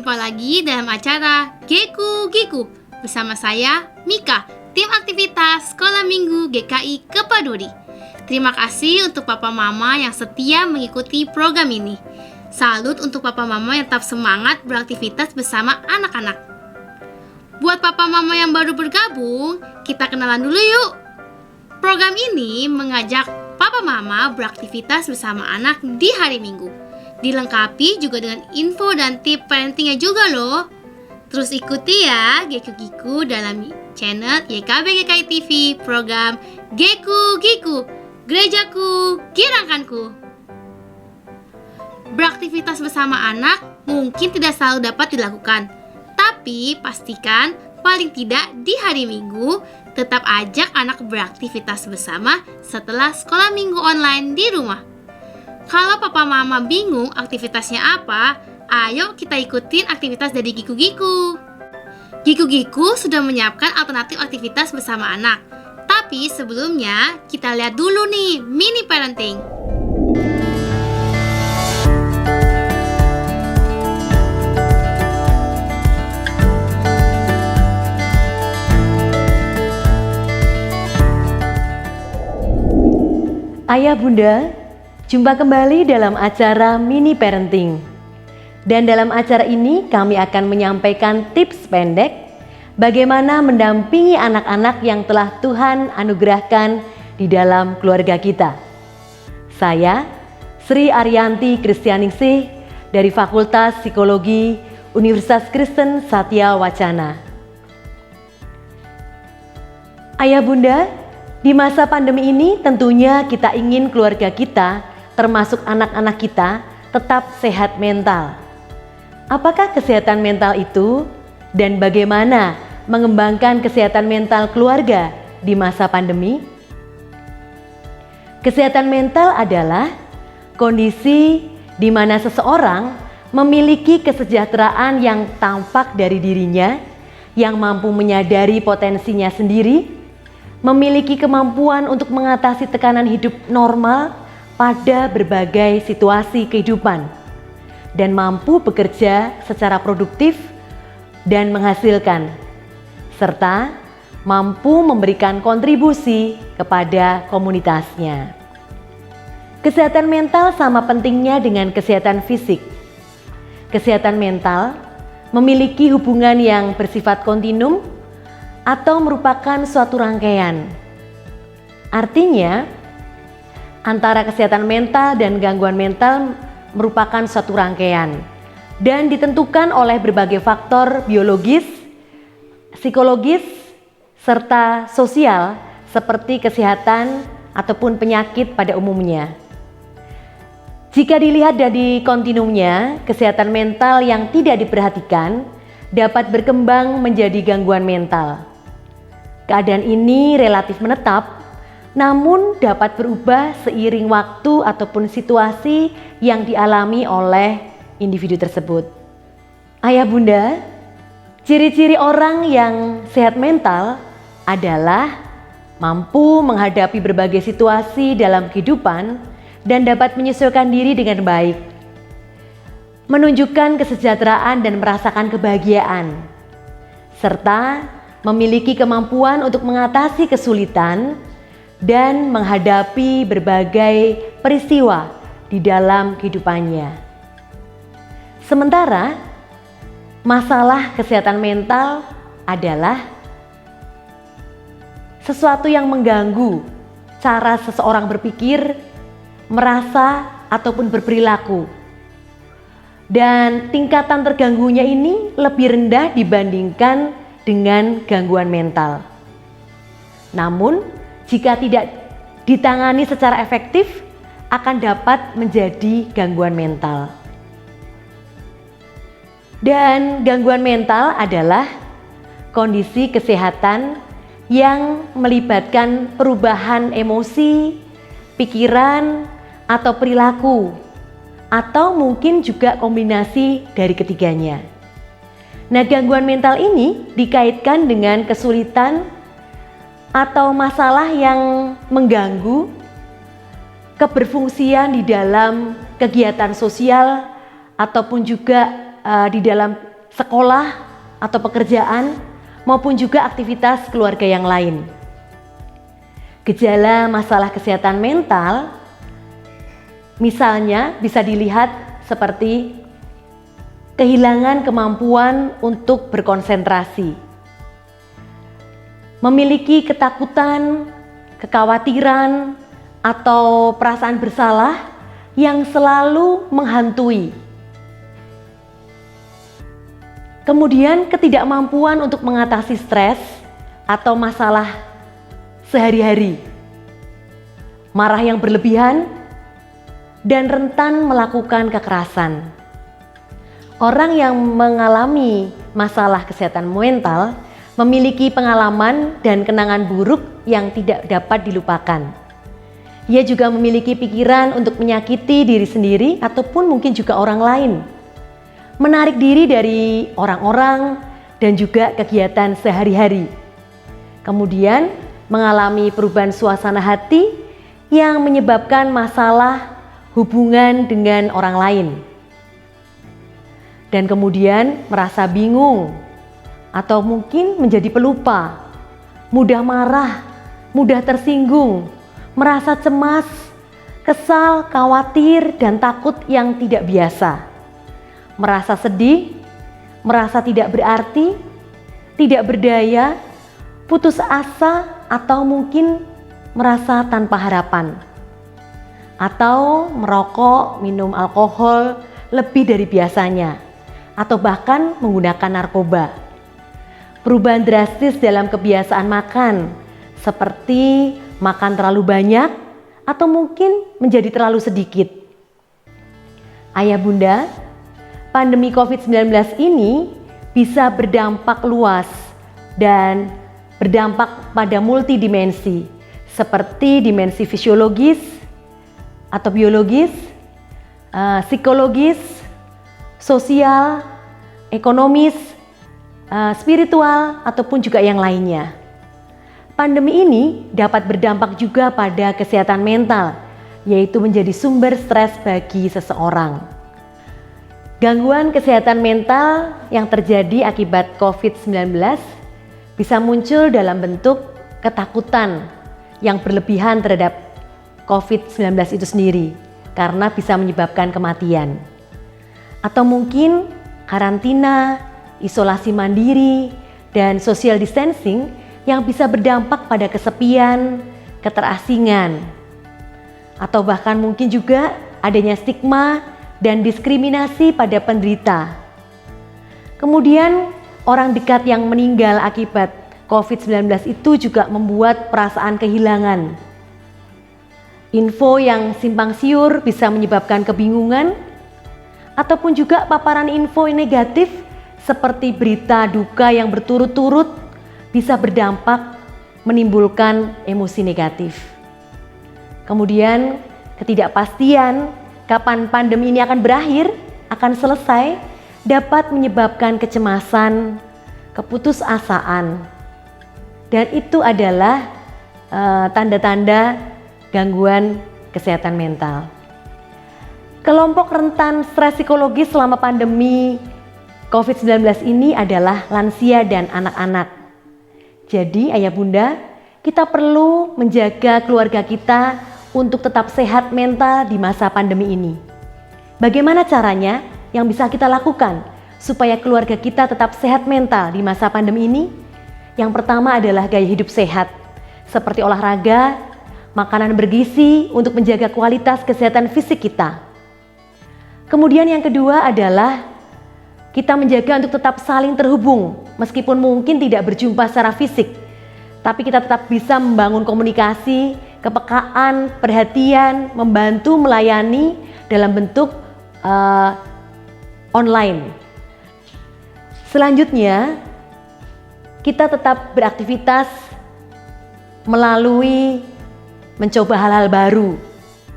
Jumpa lagi dalam acara Geku Giku bersama saya, Mika, tim aktivitas Sekolah Minggu GKI Kepaduri. Terima kasih untuk papa mama yang setia mengikuti program ini. Salut untuk papa mama yang tetap semangat beraktivitas bersama anak-anak. Buat papa mama yang baru bergabung, kita kenalan dulu yuk. Program ini mengajak papa mama beraktivitas bersama anak di hari Minggu. Dilengkapi juga dengan info dan tip parentingnya juga loh. Terus ikuti ya Geku Giku dalam channel YKB GKI TV program Geku Giku, Gerejaku, Kirangkanku. Beraktivitas bersama anak mungkin tidak selalu dapat dilakukan. Tapi pastikan paling tidak di hari Minggu tetap ajak anak beraktivitas bersama setelah sekolah minggu online di rumah. Kalau papa mama bingung aktivitasnya apa, ayo kita ikutin aktivitas dari Giku Giku. Giku Giku sudah menyiapkan alternatif aktivitas bersama anak. Tapi sebelumnya kita lihat dulu nih mini parenting. Ayah Bunda, jumpa kembali dalam acara Mini Parenting. Dan dalam acara ini kami akan menyampaikan tips pendek bagaimana mendampingi anak-anak yang telah Tuhan anugerahkan di dalam keluarga kita. Saya, Sri Ariyanti Kristianingsih dari Fakultas Psikologi Universitas Kristen Satya Wacana. Ayah Bunda, di masa pandemi ini tentunya kita ingin keluarga kita, termasuk anak-anak kita, tetap sehat mental. Apakah kesehatan mental itu dan bagaimana mengembangkan kesehatan mental keluarga di masa pandemi? Kesehatan mental adalah kondisi di mana seseorang memiliki kesejahteraan yang tampak dari dirinya, yang mampu menyadari potensinya sendiri, memiliki kemampuan untuk mengatasi tekanan hidup normal pada berbagai situasi kehidupan, dan mampu bekerja secara produktif dan menghasilkan, serta mampu memberikan kontribusi kepada komunitasnya. Kesehatan mental sama pentingnya dengan kesehatan fisik. Kesehatan mental memiliki hubungan yang bersifat kontinum atau merupakan suatu rangkaian. Artinya, antara kesehatan mental dan gangguan mental merupakan suatu rangkaian dan ditentukan oleh berbagai faktor biologis, psikologis, serta sosial seperti kesehatan ataupun penyakit pada umumnya. Jika dilihat dari kontinumnya, kesehatan mental yang tidak diperhatikan dapat berkembang menjadi gangguan mental. Keadaan ini relatif menetap, namun dapat berubah seiring waktu ataupun situasi yang dialami oleh individu tersebut. Ayah Bunda, ciri-ciri orang yang sehat mental adalah mampu menghadapi berbagai situasi dalam kehidupan dan dapat menyesuaikan diri dengan baik, menunjukkan kesejahteraan dan merasakan kebahagiaan, serta memiliki kemampuan untuk mengatasi kesulitan dan menghadapi berbagai peristiwa di dalam kehidupannya. Sementara masalah kesehatan mental adalah sesuatu yang mengganggu cara seseorang berpikir, merasa, ataupun berperilaku. Dan tingkatan terganggunya ini lebih rendah dibandingkan dengan gangguan mental. Namun, jika tidak ditangani secara efektif, akan dapat menjadi gangguan mental. Dan gangguan mental adalah kondisi kesehatan yang melibatkan perubahan emosi, pikiran, atau perilaku, atau mungkin juga kombinasi dari ketiganya. Nah, gangguan mental ini dikaitkan dengan kesulitan atau masalah yang mengganggu keberfungsian di dalam kegiatan sosial ataupun juga di dalam sekolah atau pekerjaan, maupun juga aktivitas keluarga yang lain. Gejala masalah kesehatan mental misalnya bisa dilihat seperti kehilangan kemampuan untuk berkonsentrasi, memiliki ketakutan, kekhawatiran, atau perasaan bersalah yang selalu menghantui. Kemudian ketidakmampuan untuk mengatasi stres atau masalah sehari-hari, marah yang berlebihan, dan rentan melakukan kekerasan. Orang yang mengalami masalah kesehatan mental memiliki pengalaman dan kenangan buruk yang tidak dapat dilupakan. Ia juga memiliki pikiran untuk menyakiti diri sendiri ataupun mungkin juga orang lain, menarik diri dari orang-orang dan juga kegiatan sehari-hari. Kemudian mengalami perubahan suasana hati yang menyebabkan masalah hubungan dengan orang lain. Dan kemudian merasa bingung atau mungkin menjadi pelupa, mudah marah, mudah tersinggung, merasa cemas, kesal, khawatir, dan takut yang tidak biasa. Merasa sedih, merasa tidak berarti, tidak berdaya, putus asa, atau mungkin merasa tanpa harapan. Atau merokok, minum alkohol lebih dari biasanya, atau bahkan menggunakan narkoba. Perubahan drastis dalam kebiasaan makan, seperti makan terlalu banyak atau mungkin menjadi terlalu sedikit. Ayah bunda, pandemi COVID-19 ini bisa berdampak luas dan berdampak pada multidimensi, seperti dimensi fisiologis atau biologis, psikologis, sosial, ekonomis, spiritual, ataupun juga yang lainnya. Pandemi ini dapat berdampak juga pada kesehatan mental, yaitu menjadi sumber stres bagi seseorang. Gangguan kesehatan mental yang terjadi akibat COVID-19 bisa muncul dalam bentuk ketakutan yang berlebihan terhadap COVID-19 itu sendiri, karena bisa menyebabkan kematian. Atau mungkin karantina, isolasi mandiri, dan social distancing yang bisa berdampak pada kesepian, keterasingan, atau bahkan mungkin juga adanya stigma dan diskriminasi pada penderita. Kemudian orang dekat yang meninggal akibat COVID-19 itu juga membuat perasaan kehilangan. Info yang simpang siur bisa menyebabkan kebingungan, ataupun juga paparan info negatif seperti berita duka yang berturut-turut bisa berdampak menimbulkan emosi negatif. Kemudian ketidakpastian kapan pandemi ini akan berakhir, akan selesai, dapat menyebabkan kecemasan, keputusasaan. Dan itu adalah tanda-tanda gangguan kesehatan mental. Kelompok rentan stres psikologis selama pandemi COVID-19 ini adalah lansia dan anak-anak. Jadi ayah bunda, kita perlu menjaga keluarga kita untuk tetap sehat mental di masa pandemi ini. Bagaimana caranya yang bisa kita lakukan supaya keluarga kita tetap sehat mental di masa pandemi ini? Yang pertama adalah gaya hidup sehat, seperti olahraga, makanan bergizi untuk menjaga kualitas kesehatan fisik kita. Kemudian yang kedua adalah kita menjaga untuk tetap saling terhubung, meskipun mungkin tidak berjumpa secara fisik, tapi kita tetap bisa membangun komunikasi, kepekaan, perhatian, membantu melayani dalam bentuk online. Selanjutnya, kita tetap beraktivitas melalui mencoba hal-hal baru,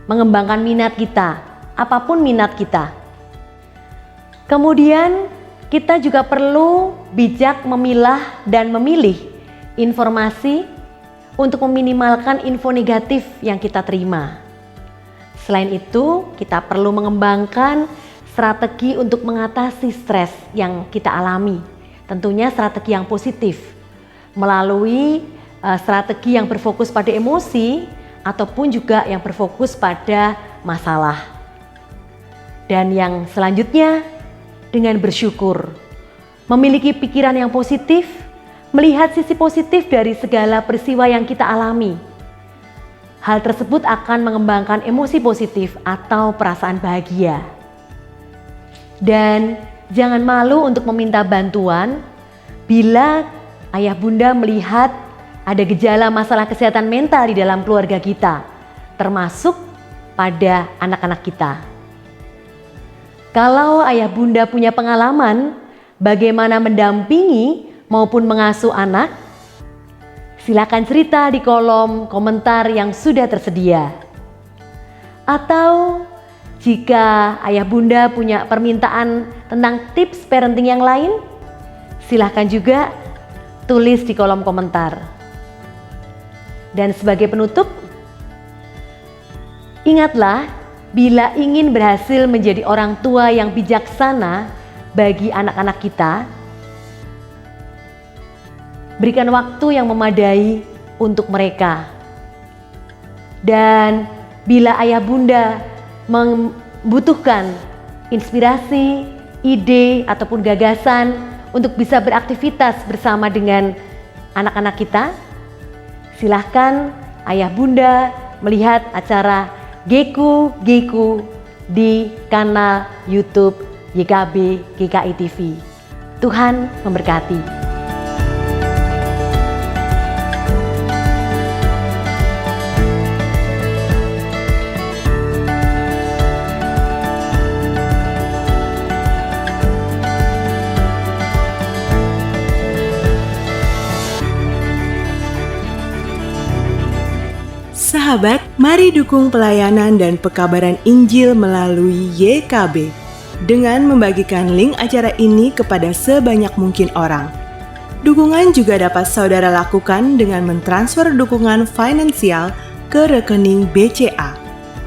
mengembangkan minat kita, apapun minat kita. Kemudian kita juga perlu bijak memilah dan memilih informasi untuk meminimalkan info negatif yang kita terima. Selain itu, kita perlu mengembangkan strategi untuk mengatasi stres yang kita alami. Tentunya strategi yang positif melalui strategi yang berfokus pada emosi ataupun juga yang berfokus pada masalah. Dan yang selanjutnya dengan bersyukur, memiliki pikiran yang positif, melihat sisi positif dari segala peristiwa yang kita alami. Hal tersebut akan mengembangkan emosi positif atau perasaan bahagia. Dan jangan malu untuk meminta bantuan bila ayah bunda melihat ada gejala masalah kesehatan mental di dalam keluarga kita, termasuk pada anak-anak kita. Kalau ayah bunda punya pengalaman bagaimana mendampingi maupun mengasuh anak, silakan cerita di kolom komentar yang sudah tersedia. Atau jika ayah bunda punya permintaan tentang tips parenting yang lain, silahkan juga tulis di kolom komentar. Dan sebagai penutup, ingatlah bila ingin berhasil menjadi orang tua yang bijaksana bagi anak-anak kita, berikan waktu yang memadai untuk mereka. Dan bila ayah bunda membutuhkan inspirasi, ide ataupun gagasan untuk bisa beraktivitas bersama dengan anak-anak kita, silahkan ayah bunda melihat acara Geku di kanal YouTube YKB GKI TV. Tuhan memberkati. Sahabat, mari dukung pelayanan dan pekabaran Injil melalui YKB dengan membagikan link acara ini kepada sebanyak mungkin orang. Dukungan juga dapat saudara lakukan dengan mentransfer dukungan finansial ke rekening BCA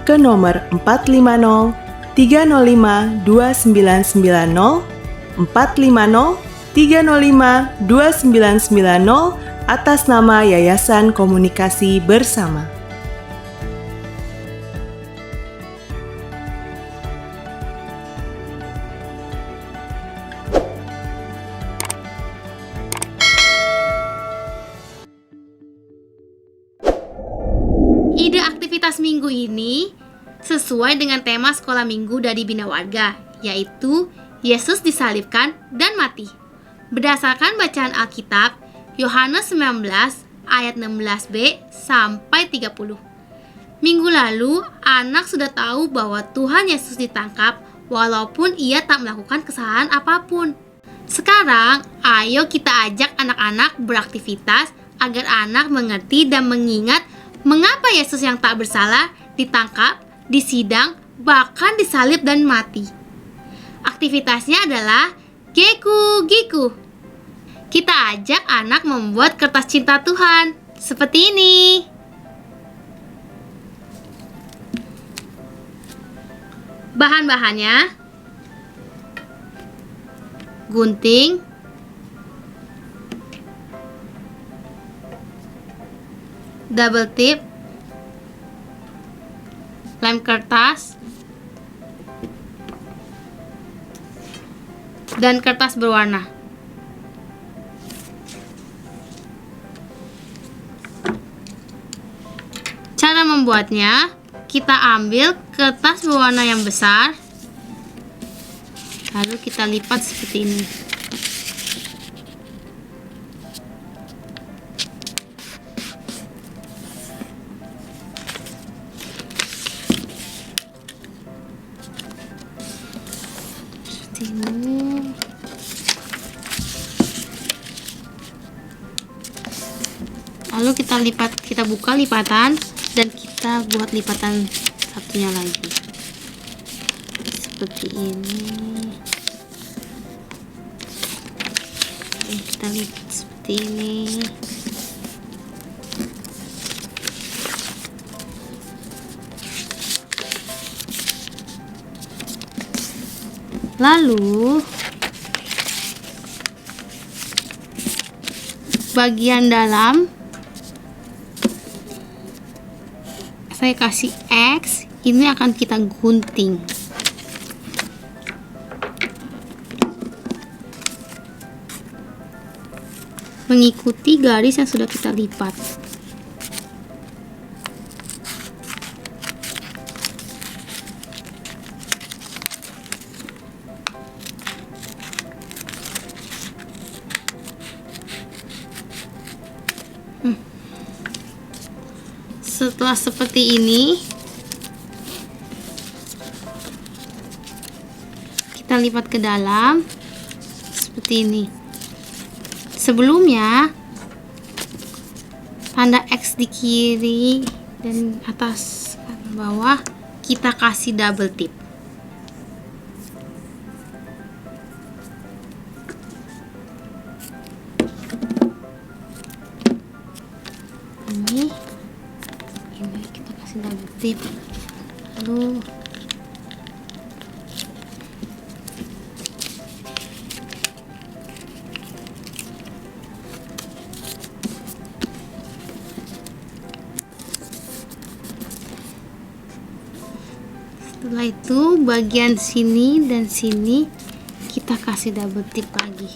ke nomor 450 305 2990 450 305 2990 atas nama Yayasan Komunikasi Bersama. Ide aktivitas minggu ini sesuai dengan tema sekolah minggu dari Bina Warga, yaitu Yesus disalibkan dan mati. Berdasarkan bacaan Alkitab, Yohanes 19 ayat 16b sampai 30. Minggu lalu, anak sudah tahu bahwa Tuhan Yesus ditangkap walaupun ia tak melakukan kesalahan apapun. Sekarang, ayo kita ajak anak-anak beraktivitas agar anak mengerti dan mengingat mengapa Yesus yang tak bersalah ditangkap, disidang, bahkan disalib dan mati. Aktivitasnya adalah Geku. Kita ajak anak membuat kertas cinta Tuhan, seperti ini. Bahan-bahannya: gunting, double tip, lem kertas, dan kertas berwarna. Cara membuatnya, kita ambil kertas berwarna yang besar, lalu kita lipat seperti ini. Lalu kita buka lipatan dan kita buat lipatan satunya lagi seperti ini. Kita lipat seperti ini. Lalu bagian dalam saya kasih X, ini akan kita gunting. Mengikuti garis yang sudah kita lipat. Setelah seperti ini, kita lipat ke dalam seperti ini. Sebelumnya tanda X di kiri dan atas bawah kita kasih double tip. Ini kita kasih double tip. Lalu setelah itu bagian sini dan sini kita kasih double tip lagi.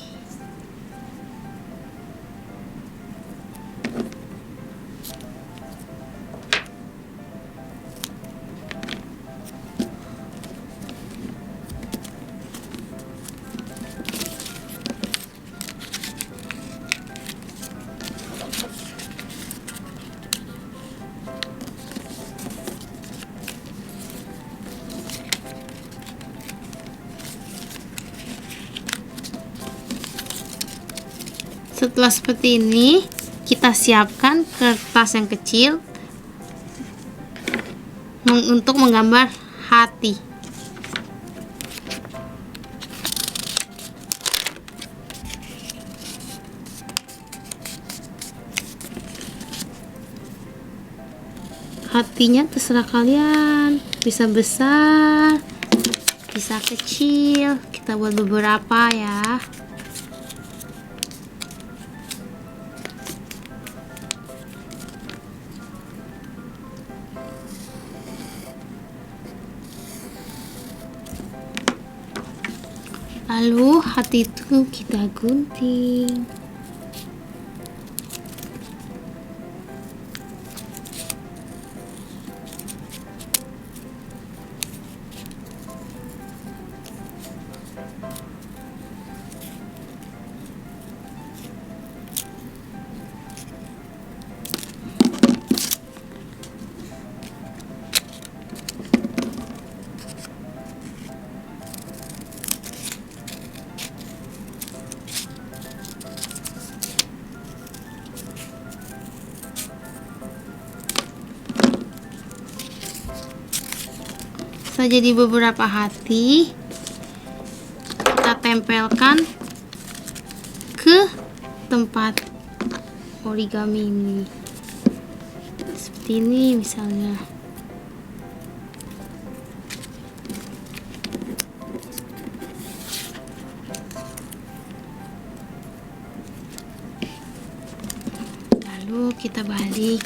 Setelah seperti ini, kita siapkan kertas yang kecil untuk menggambar hati. Hatinya terserah kalian, bisa besar, bisa kecil. Kita buat beberapa ya. Lalu hati itu kita gunting. Jadi beberapa hati kita tempelkan ke tempat origami ini, seperti ini misalnya. Lalu kita balik.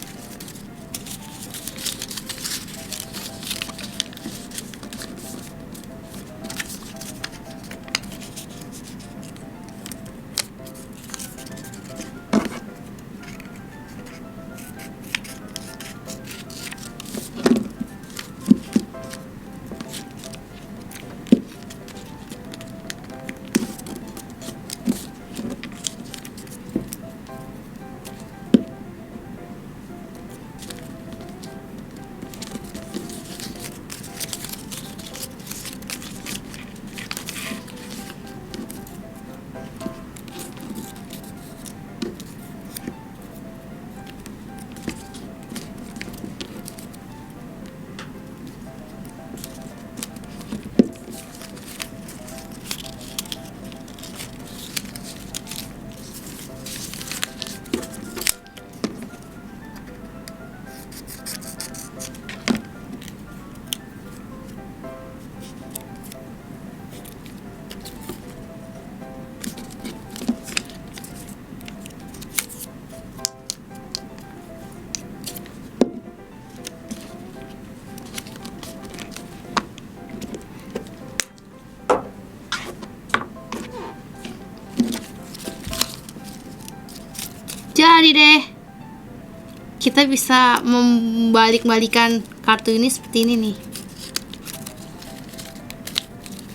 kita bisa membalik-balikan kartu ini seperti ini nih.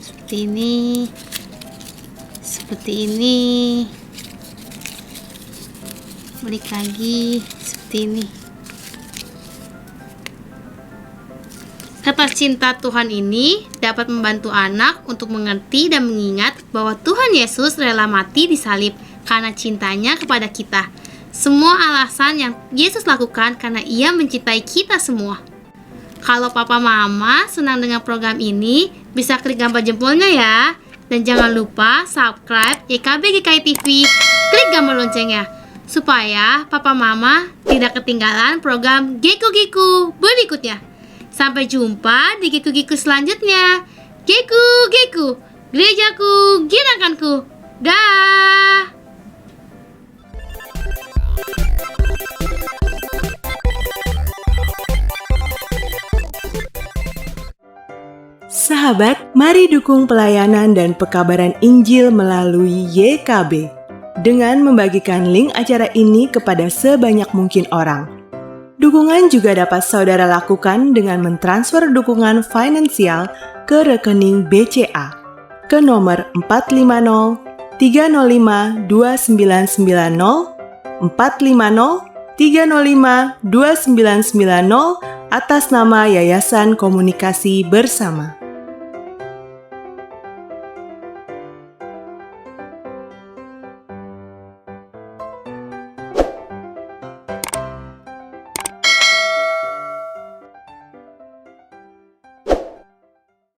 Seperti ini. Seperti ini. Balik lagi seperti ini. Kata cinta Tuhan ini dapat membantu anak untuk mengerti dan mengingat bahwa Tuhan Yesus rela mati di salib karena cintanya kepada kita. Semua alasan yang Yesus lakukan karena Ia mencintai kita semua. Kalau papa mama senang dengan program ini, bisa klik gambar jempolnya ya. Dan jangan lupa subscribe YKB GKI TV, klik gambar loncengnya supaya papa mama tidak ketinggalan program Geku-Geku berikutnya. Sampai jumpa di Geku-Geku selanjutnya. Geku-Geku, gerejaku, gerakanku. Dah. Sahabat, mari dukung pelayanan dan pekabaran Injil melalui YKB dengan membagikan link acara ini kepada sebanyak mungkin orang. Dukungan juga dapat saudara lakukan dengan mentransfer dukungan finansial ke rekening BCA ke nomor 450 305 2990 450 305 2990 atas nama Yayasan Komunikasi Bersama.